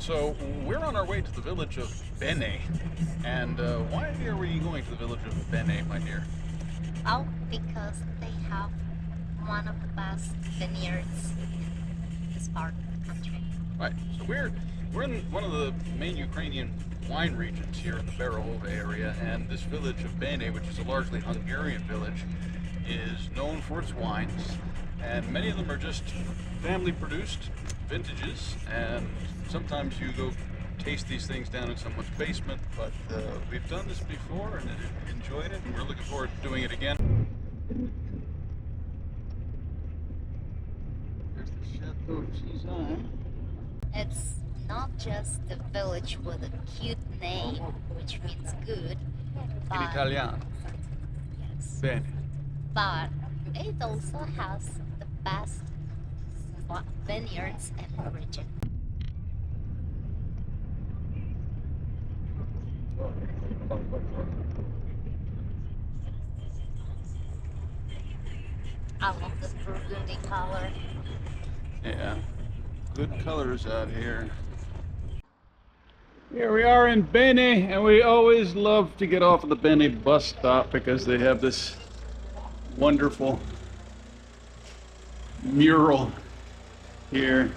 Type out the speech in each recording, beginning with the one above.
So we're on our way to the village of Bene. And why are we going to the village of Bene, my dear? Oh, because they have one of the best vineyards in this part of the country. Right. So we're in one of the main Ukrainian wine regions here in the Berehove area, and this village of Bene, which is a largely Hungarian village, is known for its wines, and many of them are just family produced vintages, and sometimes you go taste these things down in someone's basement, but we've done this before and enjoyed it, and we're looking forward to doing it again. There's the Chateau Chisane. It's not just the village with a cute name, which means good, In but, Italiano. yes, Bene. but it also has the best vineyards in the region. I love this burgundy color. Yeah, good colors out here. Here we are in Bene, and we always love to get off of the Bene bus stop because they have this wonderful mural here.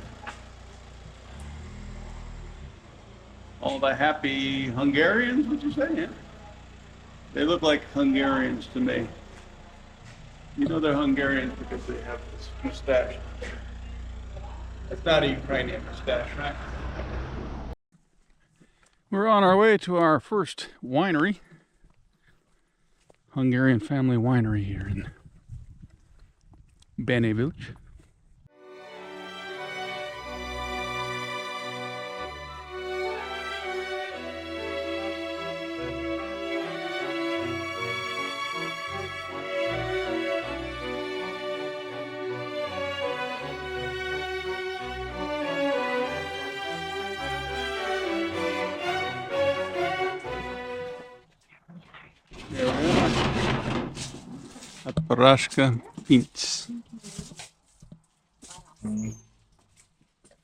All the happy Hungarians, would you say? Yeah. They look like Hungarians to me. You know they're Hungarians because they have this mustache. It's not a Ukrainian mustache, right? We're on our way to our first winery, Hungarian family winery here in Bene village. Porażka Pints.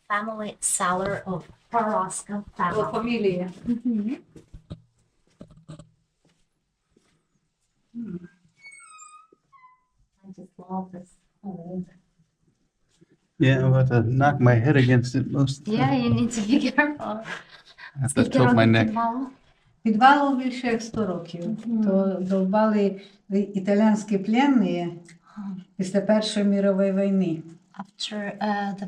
Family cellar of Paraska family. Familia. I just love this old. Yeah, I'm about to knock my head against it most of the Yeah, time. you need to be careful. I have to tilt my neck. Підвалу більше як 100 років. То довбали італійські пленні після Першої світової війни. After the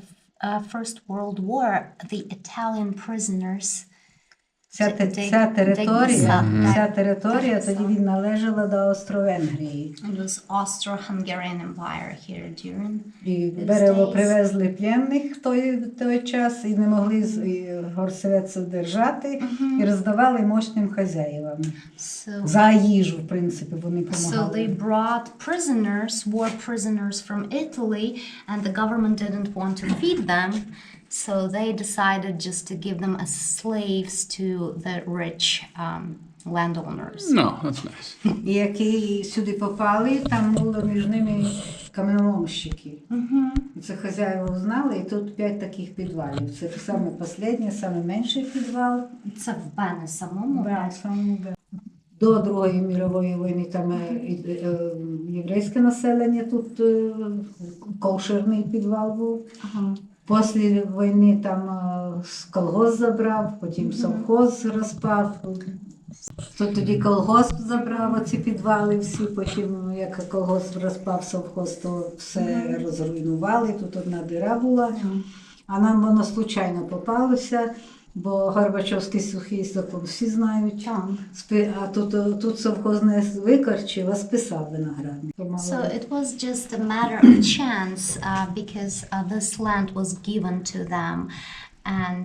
First World War, the Italian prisoners. Ця територія тоді належала до Австро-Венгрії. It was Austro-Hungarian Empire here during. І в Берево привезли пленних в той час і не могли горсовет держати, і роздавали мощним хазяївам. За їжу, в принципі, вони So they допомагали. brought prisoners, war prisoners from Italy, and the government didn't want to feed them, so they decided just to give them as slaves to the rich landowners. No, that's nice. І які сюди попали, там було між ними каменоломщики. І це хазяїва знали, і тут 5 таких підвалів. Це саме останнє, саме менший підвал. Це в Бене самому. До Другої світової війни там єврейське населення, тут ковшерний підвал був. Після війни там колгосп забрав, потім совхоз розпав. Тут тоді колгосп забрав оці підвали всі, потім як колгосп розпав совхоз, то все розруйнували, тут одна дира була. А нам воно случайно попалося, бо Горбачовський сухий закон всі знають. А тут совхоз не викорчив, а списав виноградник. So it was just a matter of chance because this land was given to them, and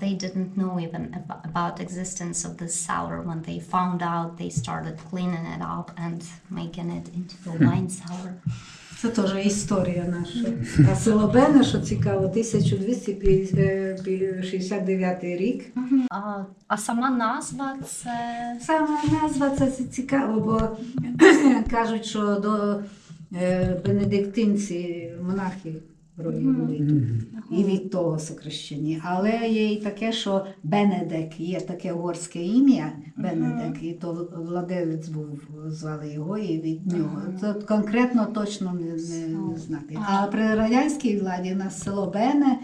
they didn't know even about existence of this cellar. When they found out, they started cleaning it up and making it into the wine cellar. Це теж історія наша. А село Бене, що цікаво, 1269 рік. А сама назва це... Сама назва це цікаво, бо кажуть, що до бенедиктинці, монахи були тут. І від того сокращені. Але є і таке, що Бенедек, є таке угорське ім'я Бенедек, і то владелець був, звали його, і від нього. Це конкретно точно не знати. А при радянській владі нас село Бене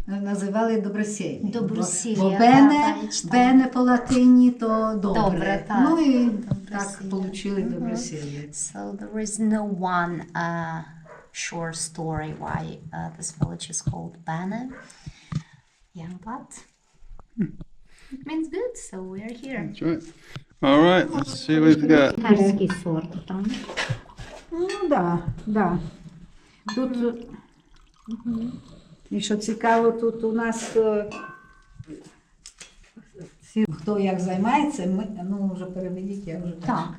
називали Добросєв'я. Добросєв'я, Бо Бене, так. Бене по латині то добре. Добре, так. Ну і Добросєв'я. так отримали Добросєв'я. So there is no one sure story why this village is called Bene. Yeah, but it means good, so we're here. That's right. All right, let's see what we've got. Перський сорт там. Ну, да. Тут, і що цікаво, тут у нас всі, хто як займається, ну, вже переведіть, я вже Так.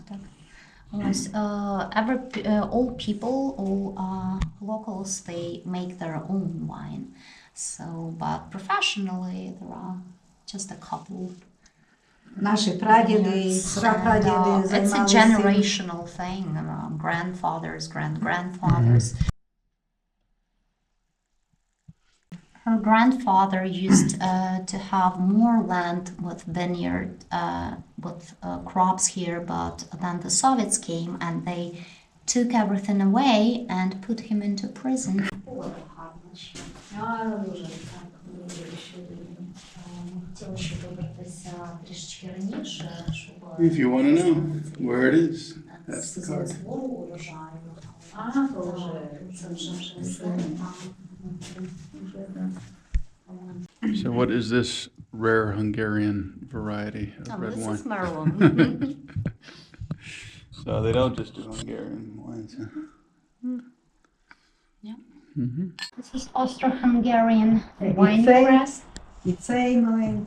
Ось, all people, all locals, they make their own wine. So, but professionally, there are just a couple. Наші прадіди, Yes, прапрадіди and, it's a займалися. generational thing. Grandfathers, grandfathers. Her grandfather used to have more land with vineyard, with crops here, but then the Soviets came and they took everything away and put him into prison. If you want to know where it is, that's the card. So what is this rare Hungarian variety of red This wine? is Merlot. So they don't just do Hungarian wines, huh? This is Austro-Hungarian And wine it's a- press. І цей, ну,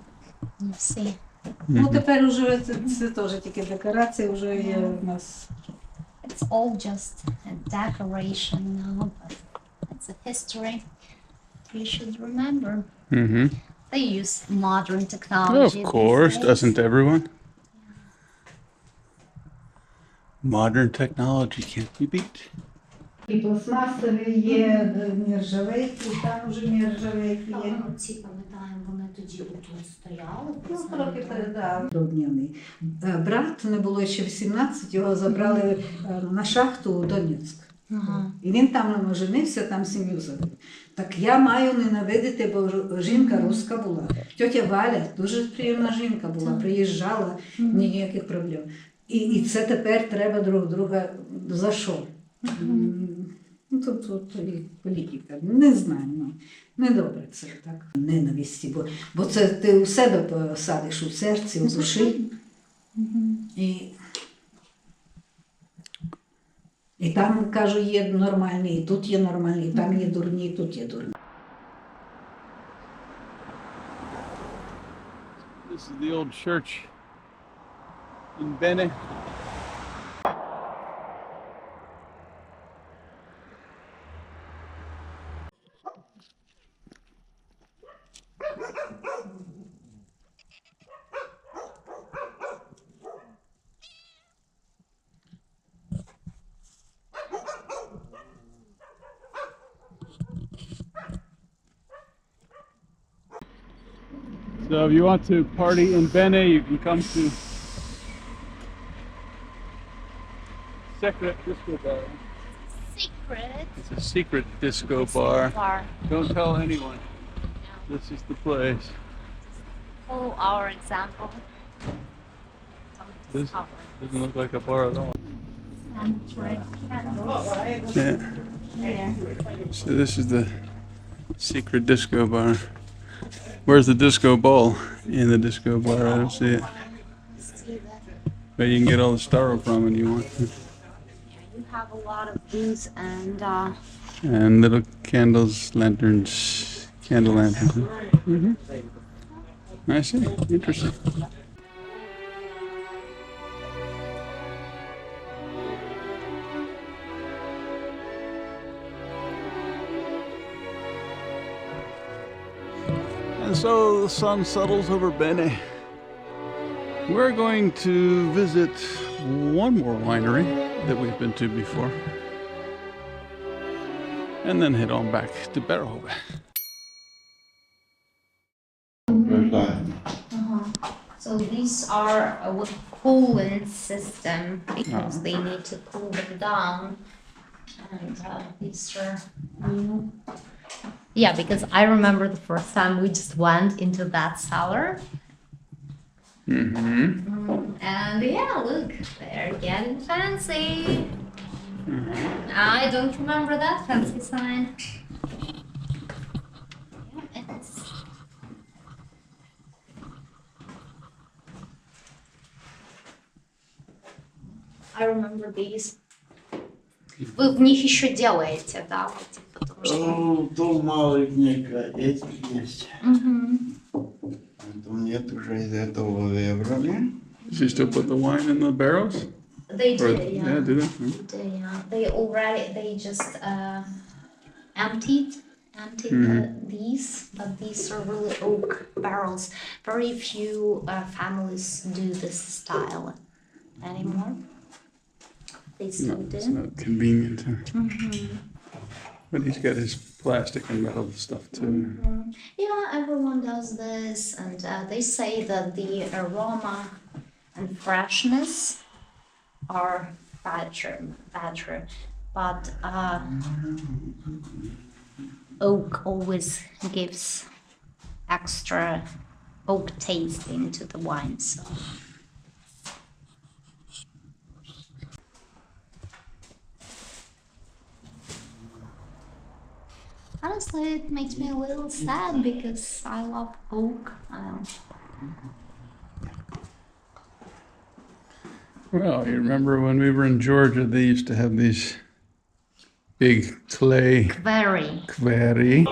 Let's see. ну тепер уже це теж тільки декорація, вже є у нас. It's all just a decoration now, but it's a history you should remember. Mm-hmm. They use modern technology. Of course, these days. doesn't everyone? Modern technology can't be beat. І пластмасові є, нержавейки, там вже нержавейки є. Ці, пам'ятаємо, вони тоді тут стояли. Ну, трохи передав. Труднівний. Брат, не було ще 18, його забрали на шахту у Донецьк. Ага. І він там женився, там сім'ю завів. Так я маю ненавидити, бо жінка руська була. Тьотя Валя, дуже приємна жінка була, приїжджала, ніяких проблем. І це тепер треба друг друга за що? Ну, тут і політика. Не знаю, ну, недобре це так. Ненависті, бо це ти у себе посадиш у серці, у душі. І там, кажу, є нормальні, і тут є нормальні, і там є дурні, і тут є дурні. This is the old church in Bene. So if you want to party in Bene, you can come to Secret Disco Bar. Secret. It's a secret disco bar. Bar. Don't tell anyone. This is the place. Follow our example. This doesn't look like a bar at all. And right Yeah. there. So this is the secret disco bar. Where's the disco ball in the disco bar? I don't see it. See that? But you can get all the styrofoam you want. You have a lot of booze and And little candles, lanterns, candle lanterns. Mm-hmm. I see. Interesting. And so the sun settles over Bene. We're going to visit one more winery that we've been to before. and then head on back to Berehove. So these are with cooling system because they need to cool them down. And these are new. Yeah, because I remember the first time we just went into that cellar. And yeah, look, they're getting fancy. I don't remember that fancy sign. Yeah, it's... I remember these. Вы в них еще делаете, да? Вот, потому что... То маленькие эти есть. Это нет уже из этого выбрали. Does he still put the wine in the barrels? They Or, did, yeah. yeah, do they? They already, they just emptied these, but these are really oak barrels. Very few families do this style anymore. They still No, it's do. not convenient. But he's got his plastic and metal stuff too. Yeah, everyone does this, and they say that the aroma and freshness are better, but oak always gives extra oak taste into the wine. So. Honestly, it makes me a little sad because I love oak. Well, you remember when we were in Georgia, they used to have these big clay Very. kveri.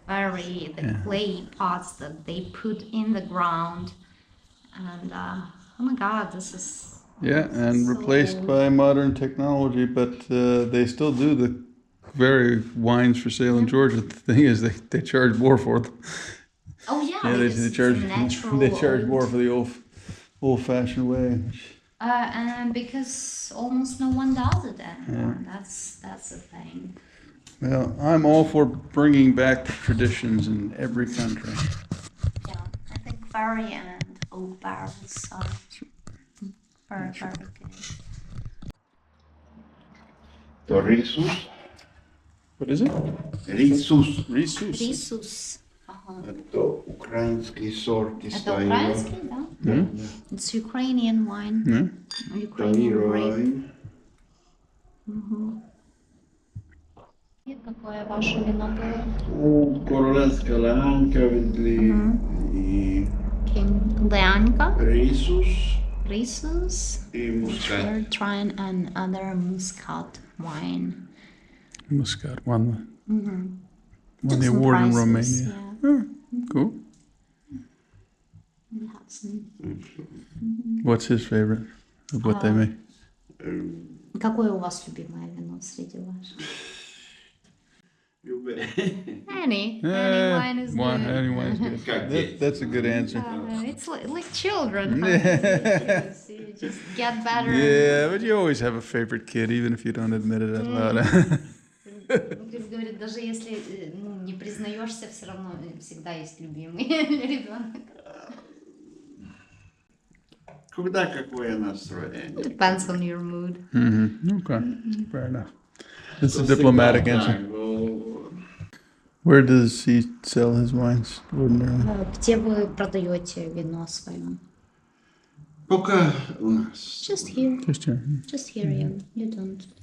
Very, the clay pots that they put in the ground. And oh my God, this is... Yeah, and So- replaced by modern technology, but they still do the very wines for sale in Georgia. The thing is, they charge more for them. Oh yeah, Yeah, they, because they it's charge natural they charge oak. more for the old-fashioned way. And because almost no one does it anymore. That's the thing. Well, I'm all for bringing back traditions in every country. Yeah, I think very and oak barrels are very, very good. То рисус. What is it? Рисус. Risus. Рисус. Ага. Это украинский сорт из Это украинский, да? It's Ukrainian wine. Ukrainian grape. И какое ваше вино было? Королевская ланка ведли и Лянка, рисус Risus. и мускат. We're trying another Muscat wine. Muscat won the Took some award in prizes, Romania. Yeah. Cool. We had some. What's his favorite of what they make? Какое у вас любимое вино среди ваших? Any wine is good. Any wine is good. Как дети. That's a good answer. It's like children. Huh? You just get better. Yeah, but you always have a favorite kid, even if you don't admit it out loud. Говорит, даже если не признаешься, все равно всегда есть любимый ребенок. Когда какое настроение? Depends on your mood. Okay, fair enough. That's a diplomatic answer. Where does he sell his wines ordinarily? Где вы продаете вино свое? Пока у нас. Just here. Just here. Just here,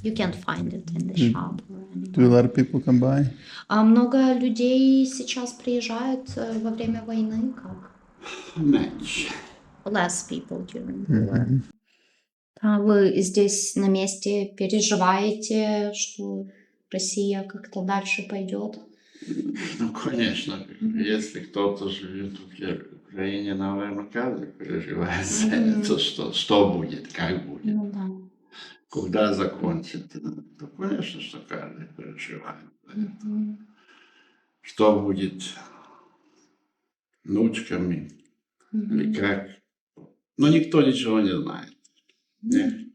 you can't find it in the shop or Do a anywhere. lot of people come by? Много людей сейчас приезжают во время войны, как? Меньше. Less people during the war. А вы здесь на месте переживаете, что Россия как-то дальше пойдет? Ну, конечно, если кто-то живет в Украине, наверное, каждый переживает за это, что будет, как будет. Ну да. Когда закончится, то, конечно, что каждый переживает. Что будет внучками, или как. Но никто ничего не знает. Не?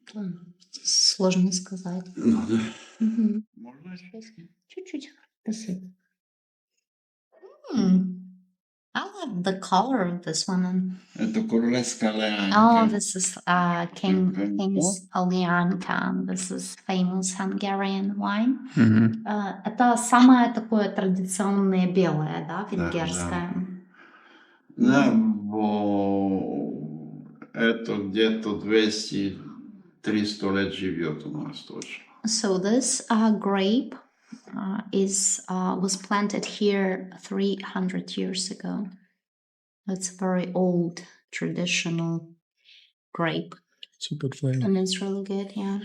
Сложно сказать. Ну, да. Мгм. Можно чуть-чуть? Чуть-чуть посыпь. I love the color of this one. Это королевская Oh, леанка. this is King's Olianka. This is famous Hungarian wine. Это самое такое традиционное белое, да, венгерское. Да, это где-то 200-300 лет живет у нас точно. So this grape was planted here 300 years ago. It's a very old traditional grape, It's a good flavor. and it's really good. Yeah,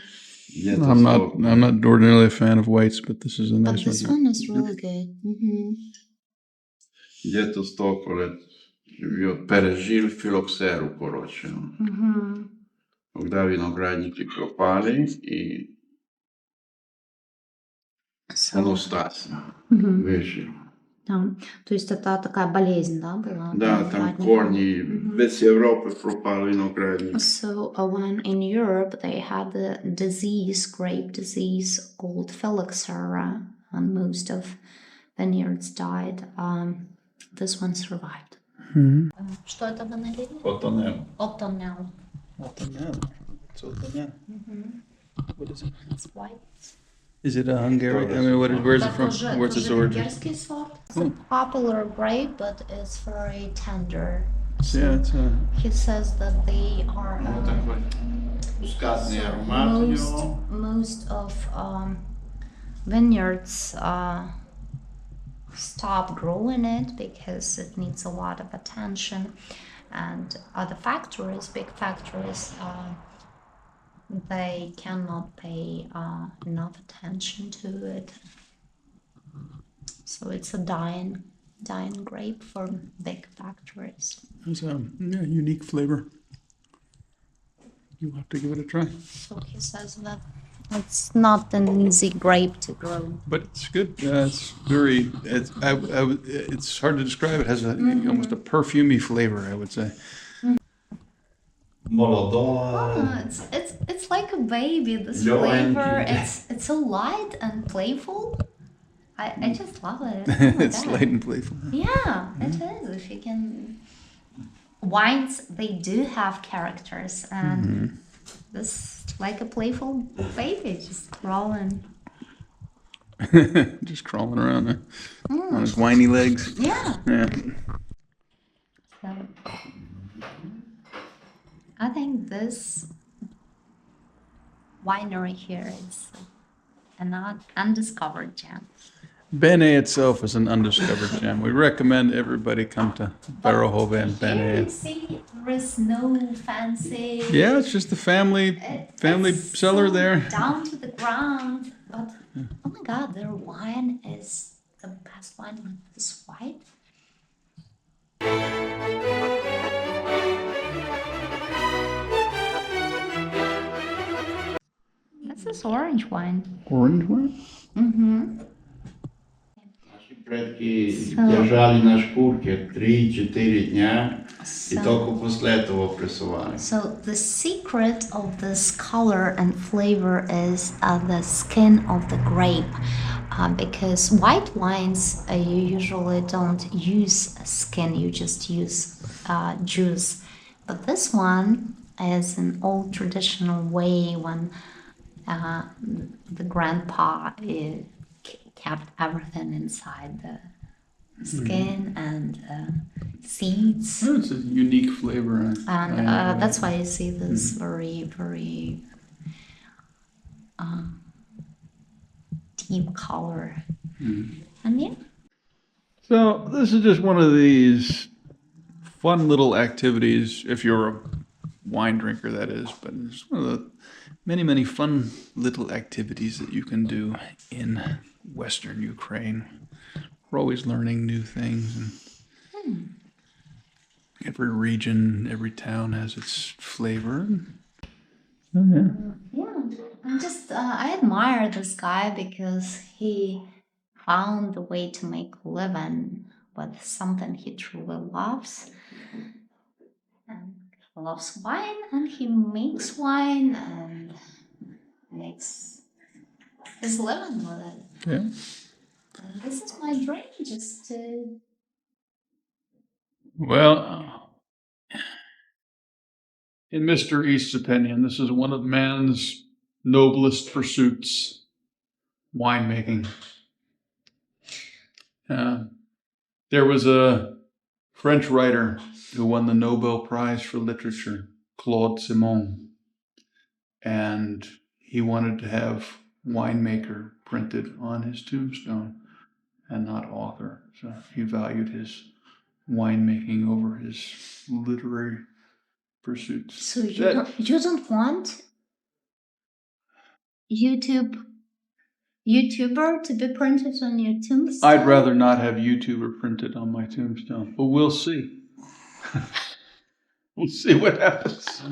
Где-то I'm 100. not ordinarily a fan of whites, but this is a but nice this one. one is really good. Где-то 100 лет живет. Пережил филоксеру, короче. Когда виноградники пропали, и он So, остался. Выжил. да. То есть это такая болезнь, да, была? Да, там корни, весь Европы пропал виноградник. So when in Europe they had the disease, grape disease called phylloxera, and most of vineyards died. This one survived. Что это вы налили? Отонел. Otonel. What is it? It's white. Is it a Hungarian? I mean, where's it from? Where's its origin? Венгерский сорт. It's a popular grape, but it's very tender. Yeah, it's a. He says that they are Такой мускатный аромат у него. most of vineyards stop growing it because it needs a lot of attention, and other factories, big factories, they cannot pay enough attention to it. So it's a dying grape for big factories. It's a unique flavor. You'll have to give it a try. So he says that it's not an easy grape to grow. But it's good. It's very. It's hard to describe. It has almost a perfumey flavor, I would say. Молодой. It's like a baby. This Low flavor. energy. It's so light and playful. I just love it. Oh my It's God. light and playful. Yeah, it is. If you can, wines they do have characters, and this like a playful baby just crawling. Just crawling around there on his whiny legs. Yeah. Yeah. So I think this winery here is an undiscovered gem. Bene itself is an undiscovered gem. We recommend everybody come to Berehove and Here you Bene. see there is no fancy. Yeah, it's just a family It's cellar so there. down to the ground, but oh my God, their wine is the best wine. It's white. This is orange wine. Orange wine? Наши предки держали на шкурке 3-4 дня и только после этого прессовали. So the secret of this color and flavor is the skin of the grape, because white wines you usually don't use skin, you just use juice. But this one is an old traditional way when the grandpa kept everything inside the skin and seeds. Oh, it's a unique flavor. And that's why you see this very, very deep color. And yeah. So this is just one of these fun little activities, if you're a wine drinker, that is. But it's one of the many, many fun little activities that you can do in Western Ukraine. We're always learning new things, and every region, every town has its flavor. Oh, yeah. Yeah, I admire this guy because he found a way to make a living with something he truly loves. loves wine, and he makes wine and makes his living with it. Yeah. And this is my dream, just to. Well, in Mr. East's opinion, this is one of man's noblest pursuits, winemaking. There was a French writer who won the Nobel Prize for Literature, Claude Simon, and he wanted to have winemaker printed on his tombstone and not author. So he valued his winemaking over his literary pursuits. So you don't want YouTuber to be printed on your tombstone? I'd rather not have YouTuber printed on my tombstone, but we'll see. We'll see what happens.